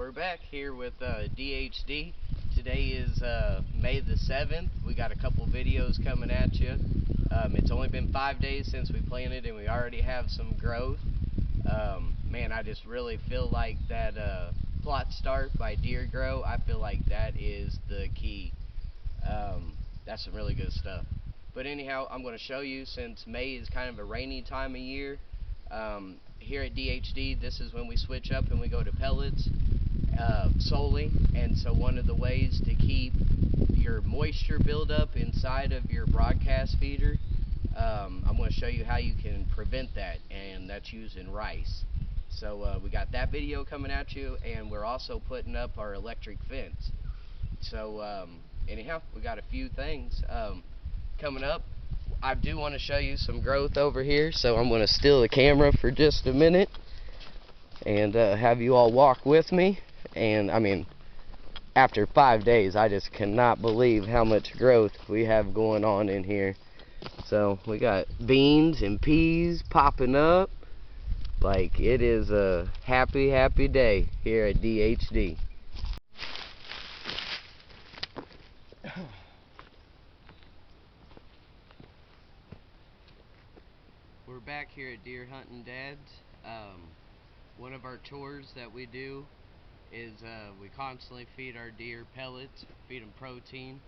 We're back here with DHD. Today is May the 7th. We got a couple videos coming at you. It's only been 5 days since we planted and we already have some growth. Man, I just really feel like that plot start by Deer Grow, I feel like that is the key. That's some really good stuff. But anyhow, I'm going to show you, since May is kind of a rainy time of year, here at DHD, this is when we switch up and we go to pellets solely. And so one of the ways to keep your moisture buildup inside of your broadcast feeder, I'm going to show you how you can prevent that, and that's using rice. So we got that video coming at you, and we're also putting up our electric fence. So anyhow, we got a few things coming up. I do want to show you some growth over here, so I'm going to steal the camera for just a minute and have you all walk with me. And I mean, after 5 days, I just cannot believe how much growth we have going on in here. So we got beans and peas popping up. Like, it is a happy, happy day here at DHD. We're back here at Deer Hunting Dad's. One of our chores that we do is we constantly feed our deer pellets, feed them protein.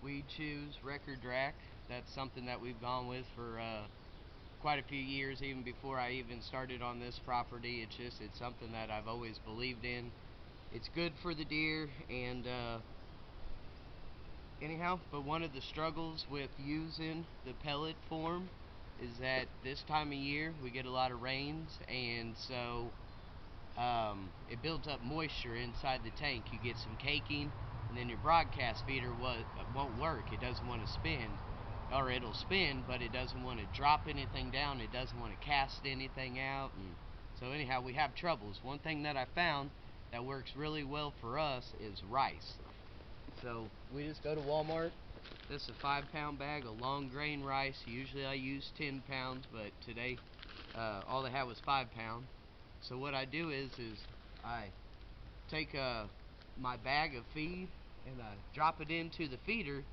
We choose record rack. That's something that we've gone with for quite a few years, even before I even started on this property. It's something that I've always believed in. It's good for the deer, and anyhow, but one of the struggles with using the pellet form is that this time of year we get a lot of rains, and so it builds up moisture inside the tank. You get some caking, and then your broadcast feeder won't work. It doesn't want to spin, or it'll spin, but it doesn't want to drop anything down. It doesn't want to cast anything out, and so anyhow, we have troubles. One thing that I found that works really well for us is rice. So we just go to Walmart. This is a 5-pound bag of long grain rice. Usually I use 10 pounds, but today all they had was 5 pounds. So what I do is I take my bag of feed and I drop it into the feeder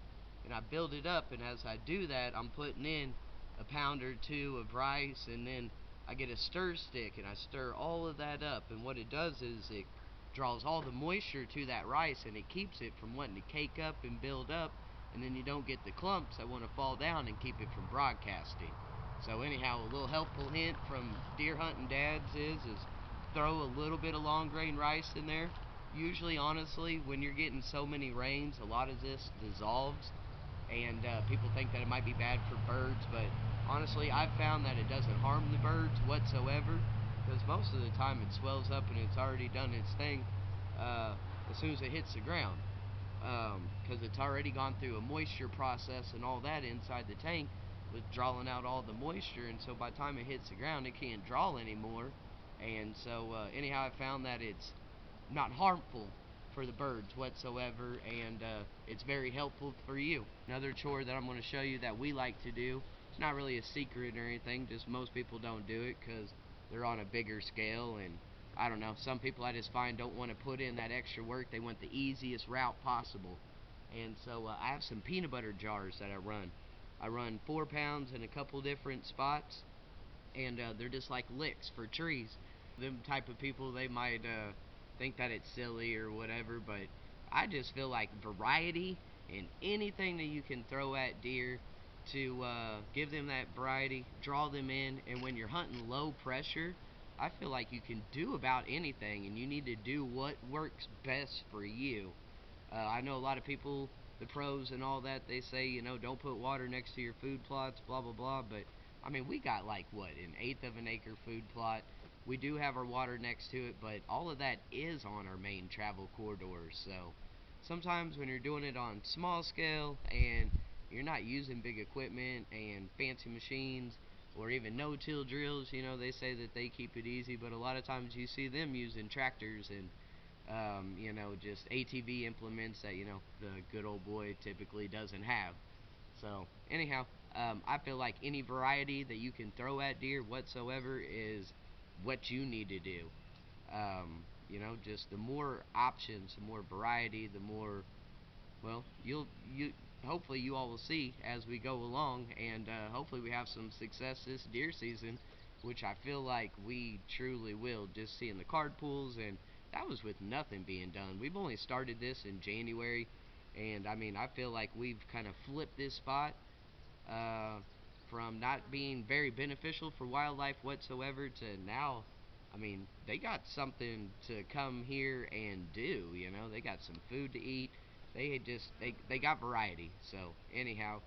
and I build it up, and as I do that, I'm putting in a pound or two of rice, and then I get a stir stick and I stir all of that up, and what it does is it draws all the moisture to that rice, and it keeps it from wanting to cake up and build up, and then you don't get the clumps that want to fall down and keep it from broadcasting. So anyhow, a little helpful hint from Deer Hunting Dads is throw a little bit of long grain rice in there. Usually, honestly, when you're getting so many rains, a lot of this dissolves, and people think that it might be bad for birds, but honestly, I've found that it doesn't harm the birds whatsoever, because most of the time it swells up and it's already done its thing as soon as it hits the ground, because it's already gone through a moisture process and all that inside the tank with drawing out all the moisture, and so by the time it hits the ground it can't draw anymore. And so anyhow, I found that it's not harmful for the birds whatsoever, and it's very helpful for you. Another chore that I'm going to show you that we like to do, it's not really a secret or anything, just most people don't do it because they're on a bigger scale, and I don't know, some people I just find don't want to put in that extra work. They want the easiest route possible. And so I have some peanut butter jars that I run. I run 4 pounds in a couple different spots, and they're just like licks for trees. Them type of people, they might think that it's silly or whatever, but I just feel like variety in anything that you can throw at deer to give them that variety, draw them in. And when you're hunting low pressure, I feel like you can do about anything, and you need to do what works best for you. I know a lot of people, the pros and all that, they say, you know, don't put water next to your food plots, blah blah blah, but I mean, we got like what, an 1/8 of an acre food plot. We do have our water next to it, but all of that is on our main travel corridors. So sometimes when you're doing it on small scale and you're not using big equipment and fancy machines or even no-till drills, you know, they say that they keep it easy, but a lot of times you see them using tractors and you know, just ATV implements that, you know, the good old boy typically doesn't have. So anyhow, I feel like any variety that you can throw at deer whatsoever is what you need to do. you know, just the more options, the more variety, the more, well, you hopefully you all will see as we go along, and hopefully we have some success this deer season, which I feel like we truly will, just seeing the card pools. And that was with nothing being done. We've only started this in January, and I mean, I feel like we've kind of flipped this spot uh, from not being very beneficial for wildlife whatsoever to now, I mean, they got something to come here and do. You know, they got some food to eat. They got variety. So anyhow,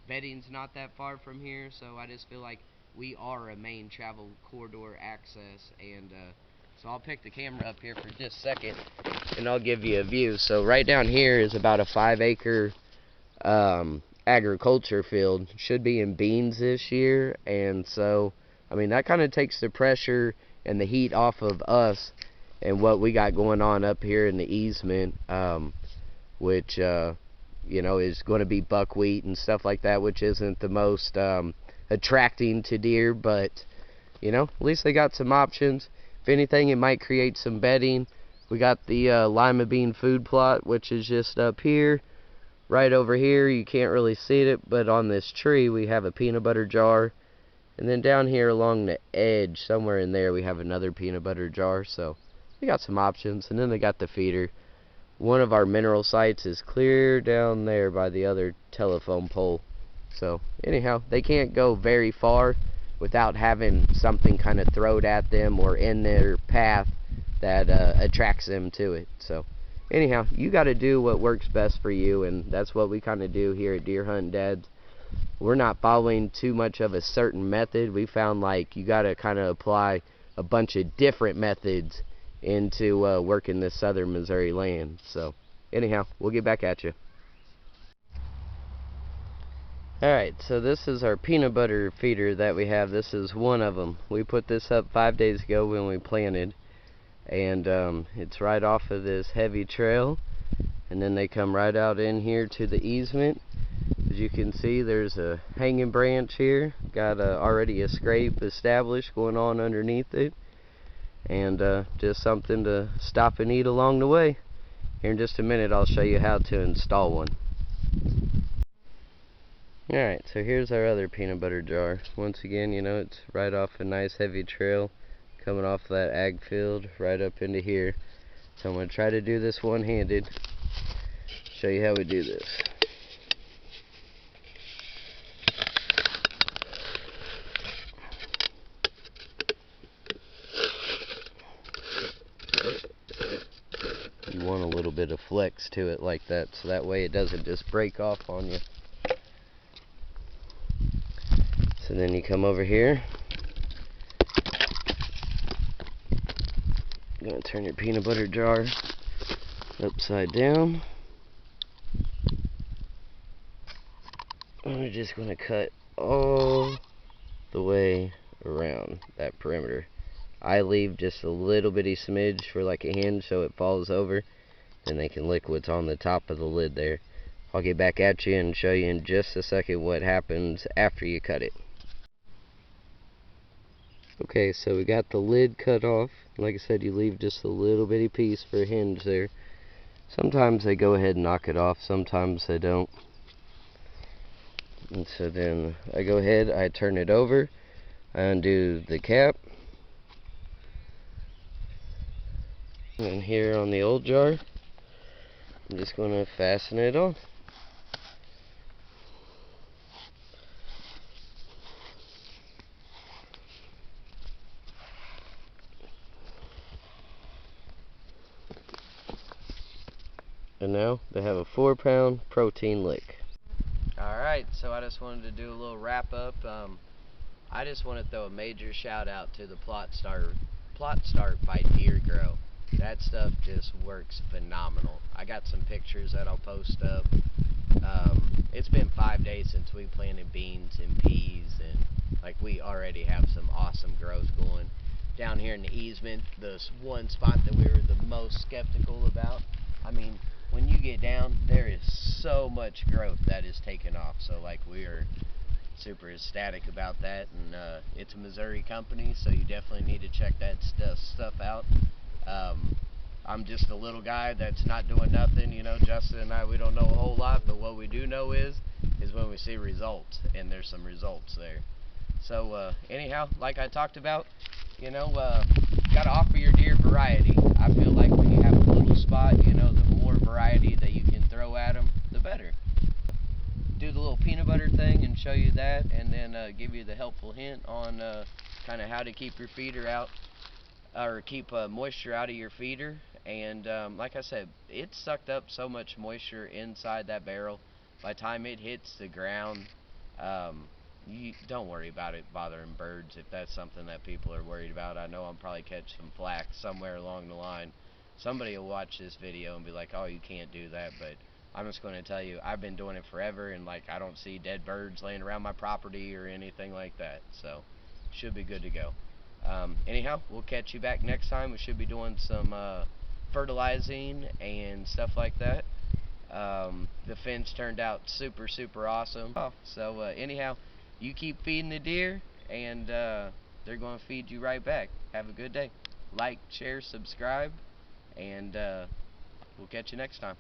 bedding's not that far from here, so I just feel like we are a main travel corridor access. And so I'll pick the camera up here for just a second, and I'll give you a view. So right down here is about a 5-acre agriculture field. Should be in beans this year, and so I mean that kind of takes the pressure and the heat off of us and what we got going on up here in the easement, which you know, is going to be buckwheat and stuff like that, which isn't the most attracting to deer, but you know, at least they got some options. If anything, it might create some bedding. We got the lima bean food plot, which is just up here. Right over here, you can't really see it, but on this tree we have a peanut butter jar. And then down here along the edge, somewhere in there, we have another peanut butter jar. So we got some options. And then they got the feeder. One of our mineral sites is clear down there by the other telephone pole. So anyhow, they can't go very far without having something kind of thrown at them or in their path that attracts them to it. So anyhow, you got to do what works best for you, and that's what we kind of do here at Deer Hunting Dads. We're not following too much of a certain method. We found like you got to kind of apply a bunch of different methods into working this southern Missouri land. So anyhow, we'll get back at you. Alright, so this is our peanut butter feeder that we have. This is one of them. We put this up 5 days ago when we planted, and it's right off of this heavy trail, and then they come right out in here to the easement. As you can see, there's a hanging branch here, got already a scrape established going on underneath it, and just something to stop and eat along the way. Here in just a minute I'll show you how to install one. Alright, so here's our other peanut butter jar. Once again, you know, it's right off a nice heavy trail coming off that ag field right up into here. So I'm going to try to do this one-handed. Show you how we do this. You want a little bit of flex to it like that, so that way it doesn't just break off on you. So then you come over here. You're going to turn your peanut butter jar upside down. And we're just going to cut all the way around that perimeter. I leave just a little bitty smidge for like a hinge so it falls over. Then they can lick what's on the top of the lid there. I'll get back at you and show you in just a second what happens after you cut it. Okay, so we got the lid cut off. Like I said, you leave just a little bitty piece for a hinge there. Sometimes they go ahead and knock it off, sometimes they don't. And so then I go ahead, I turn it over, I undo the cap. And here on the old jar, I'm just going to fasten it on. And now they have a 4-pound protein lick. Alright, so I just wanted to do a little wrap up. I just want to throw a major shout out to the Plot Start by Deer Grow. That stuff just works phenomenal. I got some pictures that I'll post up. It's been 5 days since we planted beans and peas, and like we already have some awesome growth going. Down here in the easement, the one spot that we were the most skeptical about, I mean, when you get down, there is so much growth that is taken off. So like we are super ecstatic about that, and it's a Missouri company, so you definitely need to check that stuff out. I'm just a little guy that's not doing nothing. You know, Justin and I, we don't know a whole lot, but what we do know is when we see results, and there's some results there. So anyhow, like I talked about, you know, gotta offer your deer variety. I feel like when you have a little spot, you know, the more variety that you can throw at them, the better. Do the little peanut butter thing and show you that, and then give you the helpful hint on kind of how to keep your feeder out, or keep moisture out of your feeder. And like I said, it sucked up so much moisture inside that barrel. By the time it hits the ground, you don't worry about it bothering birds if that's something that people are worried about. I know I'm probably catch some flack somewhere along the line. Somebody will watch this video and be like, oh, you can't do that, but I'm just going to tell you, I've been doing it forever, and like I don't see dead birds laying around my property or anything like that, so should be good to go. Anyhow, we'll catch you back next time. We should be doing some fertilizing and stuff like that. The fence turned out super awesome. So anyhow, you keep feeding the deer, and they're going to feed you right back. Have a good day. Like, share, subscribe, and we'll catch you next time.